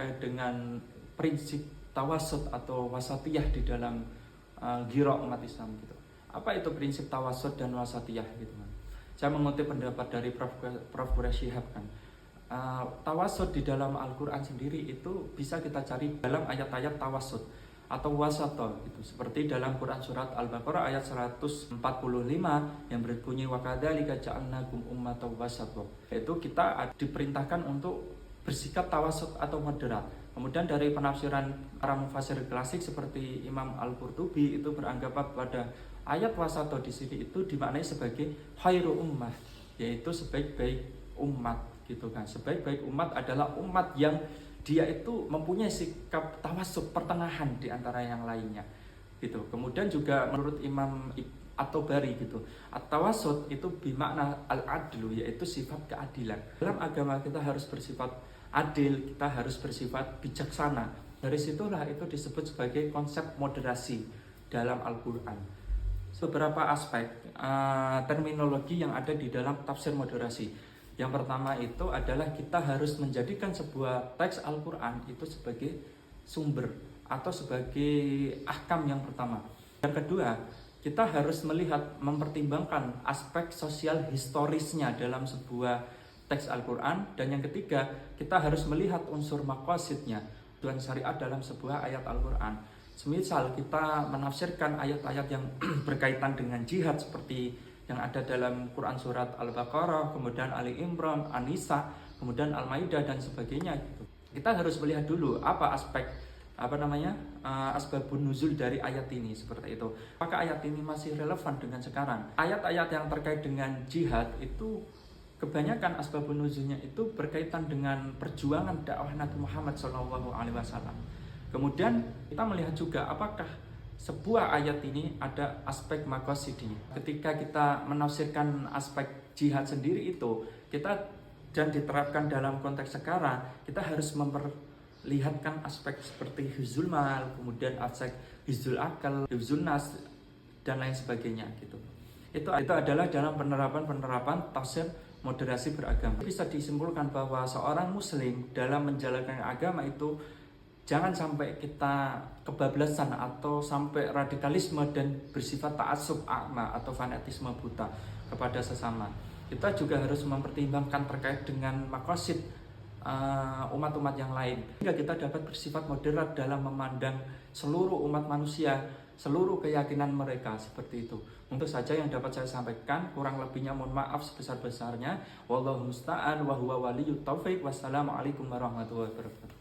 terkait dengan prinsip tawasud atau wasatiyah di dalam ghirah umat Islam gitu. Apa itu prinsip tawasud dan wasatiyah gitu kan? Saya mengutip pendapat dari Prof. Quraish Shihab kan. Tawasud di dalam Al-Quran sendiri itu bisa kita cari dalam ayat-ayat tawasud atau wasato gitu. Seperti dalam Quran surat Al-Baqarah ayat 145 yang berbunyi wa kadzalika ja'alnakum ummatan wasata. Itu kita diperintahkan untuk bersikap tawasud atau moderat. Kemudian dari penafsiran para mufassir klasik seperti Imam Al-Qurtubi itu beranggapan pada ayat wasato di sini itu dimaknai sebagai khairu ummah, yaitu sebaik-baik umat gitu kan. Sebaik-baik umat adalah umat yang dia itu mempunyai sikap tawasud pertengahan di antara yang lainnya gitu. Kemudian juga menurut Imam At-Tabari gitu, at-tawasud itu bermakna al-adlu, yaitu sifat keadilan. Dalam agama kita harus bersifat adil, kita harus bersifat bijaksana. Dari situlah itu disebut sebagai konsep moderasi dalam Al-Quran. Beberapa aspek terminologi yang ada di dalam tafsir moderasi. Yang pertama itu adalah kita harus menjadikan sebuah teks Al-Quran itu sebagai sumber atau sebagai ahkam yang pertama. Yang kedua, kita harus melihat, mempertimbangkan aspek sosial historisnya dalam sebuah teks Al-Quran. Dan yang ketiga, kita harus melihat unsur maqasidnya, tujuan syariat dalam sebuah ayat Al-Quran. Semisal kita menafsirkan ayat-ayat yang berkaitan dengan jihad seperti yang ada dalam Quran surat Al-Baqarah, kemudian Ali Imran, An-Nisa, kemudian Al-Maidah dan sebagainya gitu. Kita harus melihat dulu apa aspek asbabun nuzul dari ayat ini seperti itu. Apakah ayat ini masih relevan dengan sekarang? Ayat-ayat yang terkait dengan jihad itu kebanyakan asbabun nuzulnya itu berkaitan dengan perjuangan dakwah Nabi Muhammad SAW. Kemudian kita melihat juga apakah sebuah ayat ini ada aspek maqasidi. Ketika kita menafsirkan aspek jihad sendiri itu, kita dan diterapkan dalam konteks sekarang, kita harus memperlihatkan aspek seperti hifzul mal, kemudian aspek hifzul akal, hifzul nas, dan lain sebagainya gitu. Itu adalah dalam penerapan tafsir moderasi beragama. Bisa disimpulkan bahwa seorang muslim dalam menjalankan agama itu jangan sampai kita kebablasan atau sampai radikalisme dan bersifat ta'assub a'ma atau fanatisme buta kepada sesama. Kita juga harus mempertimbangkan terkait dengan maqasid umat-umat yang lain, hingga kita dapat bersifat moderat dalam memandang seluruh umat manusia, seluruh keyakinan mereka seperti itu. Untuk saja yang dapat saya sampaikan, kurang lebihnya mohon maaf sebesar-besarnya. Wallahu musta'an wa huwa waliyut taufiq. Wassalamualaikum warahmatullahi wabarakatuh.